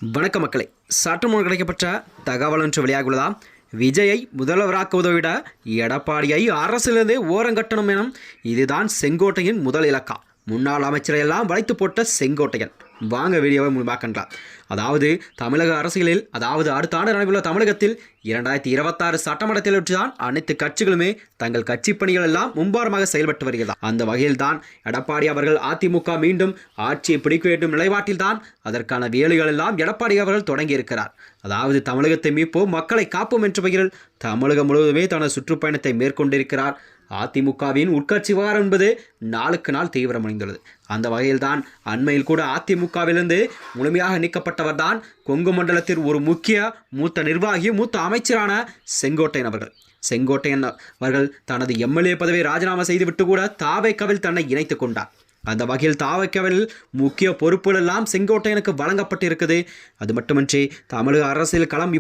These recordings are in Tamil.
வணக்க மக்களை, சற்று முன் கிடைக்கப்பட்ட தகவல் ஒன்று வெளியாகியுள்ளதாம். விஜயை முதல்வராக்குவதை விட எடப்பாடியை அரசிலிருந்தே ஓரங்கட்டணும் எனும் இதுதான் செங்கோட்டையின் முதல் இலக்கா. முன்னாள் அமைச்சரை எல்லாம் வளைத்து போட்ட செங்கோட்டையன். வாங்க வீடியோவை முன்பாக்கின்றார். அதாவது தமிழக அரசியலில், அதாவது அடுத்த ஆண்டு நடைபெறும் தமிழகத்தில் 2026 சட்டமன்றத்தில் வச்சுதான் அனைத்து கட்சிகளுமே தங்கள் கட்சி பணிகள் எல்லாம் மும்பாரமாக செயல்பட்டு வருகிறது. அந்த வகையில் தான் எடப்பாடி அவர்கள் அதிமுக மீண்டும் ஆட்சியை பிடிக்க வேண்டும் நிலைப்பாட்டில் தான் அதற்கான வேலைகள் எல்லாம் எடப்பாடி அவர்கள் தொடங்கி இருக்கிறார். அதாவது தமிழகத்தை மீட்போம், மக்களை காப்போம் என்ற பெயரில் தமிழகம் முழுவதுமே தனது சுற்றுப்பயணத்தை மேற்கொண்டிருக்கிறார். அதிமுகவின் உட்கட்சி விவகாரம் என்பது நாளுக்கு நாள் தீவிரமடைந்துள்ளது. அந்த வகையில்தான் அண்மையில் கூட அதிமுகவிலிருந்து முழுமையாக நீக்கப்பட்டவர் தான் கொங்கு மண்டலத்தில் ஒரு முக்கிய மூத்த நிர்வாகி, மூத்த அமைச்சரான செங்கோட்டையன் அவர்கள். செங்கோட்டையன் அவர்கள் தனது எம்எல்ஏ பதவியை ராஜினாமா செய்துவிட்டு கூட தாவேக்காவில் தன்னை இணைத்துக் கொண்டார். அந்த வகையில் தாவேக்காவில் முக்கிய பொறுப்புகள் எல்லாம் செங்கோட்டையனுக்கு வழங்கப்பட்டிருக்குது. அது மட்டுமின்றி தமிழக அரசியல் களம்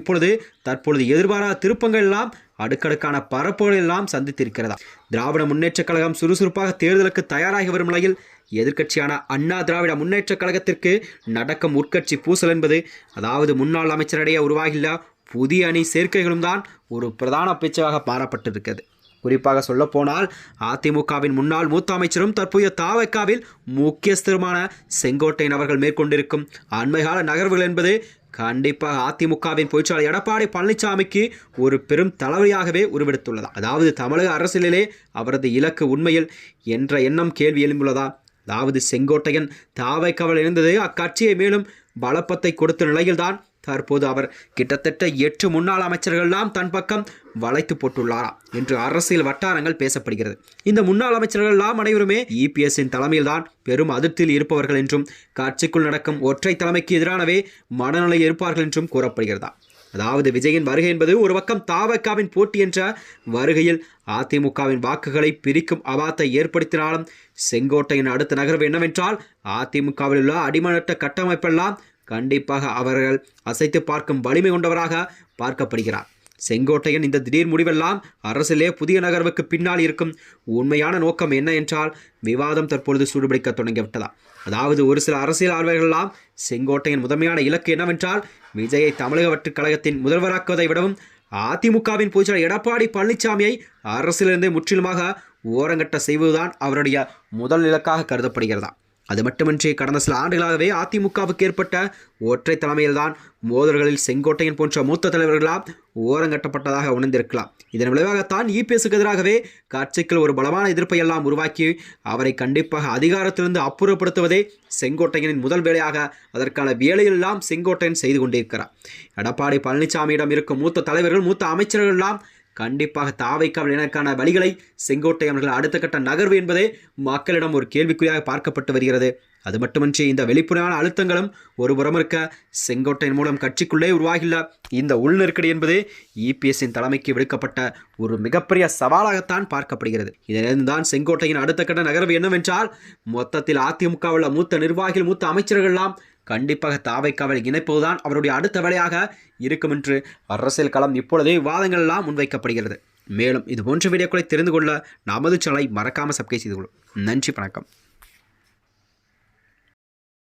தற்பொழுது எதிர்பாராத திருப்பங்கள் எல்லாம் அடுக்கடுக்கான பரப்புகள் எல்லாம் சந்தித்திருக்கிறதா. திராவிட முன்னேற்றக் கழகம் சுறுசுறுப்பாக தேர்தலுக்கு தயாராகி வரும் நிலையில் எதிர்க்கட்சியான அண்ணா திராவிட முன்னேற்றக் கழகத்திற்கு நடக்கும் உட்கட்சி பூசல் என்பது, அதாவது முன்னாள் அமைச்சரிடையே உருவாகியுள்ள புதிய அணி சேர்க்கைகளும் தான் ஒரு பிரதான பேச்சாக மாறப்பட்டிருக்கிறது. குறிப்பாக சொல்லப்போனால் அதிமுகவின் முன்னாள் மூத்த அமைச்சரும் தற்போதைய தாவேக்காவில் முக்கியஸ்தருமான செங்கோட்டையன் அவர்கள் மேற்கொண்டிருக்கும் அண்மைகால நகர்வுகள் என்பது கண்டிப்பாக அதிமுகவின் பொதுச்செயலாளர் எடப்பாடி பழனிசாமிக்கு ஒரு பெரும் தலைவலியாகவே உருவெடுத்துள்ளதா. அதாவது தமிழக அரசியலிலே அவரது இலக்கு உண்மையில் என்ற எண்ணம் கேள்வி எழுந்துள்ளதா. அதாவது செங்கோட்டையன் தாவேக்காவில் இருந்தது அக்கட்சியை மேலும் பலப்பத்தை கொடுத்த நிலையில்தான் தற்போது அவர் கிட்டத்தட்ட 8 முன்னாள் அமைச்சர்கள்லாம் தன் பக்கம் வளைத்து போட்டுள்ளாரா என்று அரசியல் வட்டாரங்கள் பேசப்படுகிறது. இந்த முன்னாள் அமைச்சர்கள்லாம் அனைவருமே இபிஎஸ்ஸின் தலைமையில்தான் பெரும் அதிருப்தியில் இருப்பவர்கள் என்றும், கட்சிக்குள் நடக்கும் ஒற்றை தலைமைக்கு எதிரானவே மனநிலை இருப்பார்கள் என்றும் கூறப்படுகிறதா. அதாவது விஜயின் வருகை என்பது ஒரு பக்கம் தாவேக்காவின் போட்டி என்ற வருகையில் அதிமுகவின் வாக்குகளை பிரிக்கும் அபாத்தை ஏற்படுத்தினாலும், செங்கோட்டையின் அடுத்த நகர்வு என்னவென்றால் அதிமுகவில் உள்ள அடிமட்ட கட்டமைப்பெல்லாம் கண்டிப்பாக அவர்கள் அசைத்து பார்க்கும் வலிமை கொண்டவராக பார்க்கப்படுகிறார். செங்கோட்டையன் இந்த திடீர் முடிவெல்லாம் அரசிலே புதிய நகர்வுக்கு பின்னால் இருக்கும் உண்மையான நோக்கம் என்ன என்றால் விவாதம் தற்பொழுது சூடுபிடிக்க தொடங்கிவிட்டதா. அதாவது ஒரு சில அரசியல் ஆர்வலர்களெல்லாம் செங்கோட்டையன் முதன்மையான இலக்கு என்னவென்றால் விஜயை தமிழக வெற்றிக் கழகத்தின் முதல்வராக்குவதை விடவும் அதிமுகவின் பொதுச்செயலாளர் எடப்பாடி பழனிசாமியை அரசிலிருந்து முற்றிலுமாக ஓரங்கட்ட செய்வதுதான் அவருடைய முதல் இலக்காக கருதப்படுகிறதா. அது மட்டுமின்றி கடந்த சில ஆண்டுகளாகவே அதிமுகவுக்கு ஏற்பட்ட ஒற்றை தலைமையில்தான் மோதல்களில் செங்கோட்டையன் போன்ற மூத்த தலைவர்களால் ஓரங்கட்டப்பட்டதாக உணர்ந்திருக்கலாம். இதன் விளைவாகத்தான் இபிஎஸ்க்கு எதிராகவே கட்சிக்குள் ஒரு பலமான எதிர்ப்பை எல்லாம் உருவாக்கி அவரை கண்டிப்பாக அதிகாரத்திலிருந்து அப்புறப்படுத்துவதே செங்கோட்டையனின் முதல் வேலையாக அதற்கான வேலையெல்லாம் செங்கோட்டையன் செய்து கொண்டிருக்கிறார். எடப்பாடி பழனிசாமியிடம் இருக்கும் மூத்த தலைவர்கள், மூத்த அமைச்சர்கள் எல்லாம் கண்டிப்பாக தாவேக்காவில் எனக்கான வழிகளை செங்கோட்டையன் அவர்கள் அடுத்த கட்ட நகர்வு என்பதே மக்களிடம் ஒரு கேள்விக்குறியாக பார்க்கப்பட்டு வருகிறது. அது மட்டுமின்றி இந்த வெளிப்புறமான அழுத்தங்களும் ஒரு புறம் இருக்க, செங்கோட்டையன் மூலம் கட்சிக்குள்ளே உருவாகியுள்ள இந்த உள்நெருக்கடி என்பது இபிஎஸ்ஸின் தலைமைக்கு விடுக்கப்பட்ட ஒரு மிகப்பெரிய சவாலாகத்தான் பார்க்கப்படுகிறது. இதிலிருந்து தான் செங்கோட்டையின் அடுத்த கட்ட நகர்வு என்னவென்றால் மொத்தத்தில் அதிமுகவில் மூத்த நிர்வாகிகள், மூத்த அமைச்சர்கள் எல்லாம் கண்டிப்பாக தாவேக்காவில் இணைப்பதுதான் அவருடைய அடுத்த வேலையாக இருக்கும் என்று அரசியல் களம் இப்பொழுதே விவாதங்கள் எல்லாம் முன்வைக்கப்படுகிறது. மேலும் இது போன்ற வீடியோக்களை தெரிந்து கொள்ள நமது சேனலை மறக்காமல் சப்ஸ்கிரைப் செய்து கொள்ளும். நன்றி, வணக்கம்.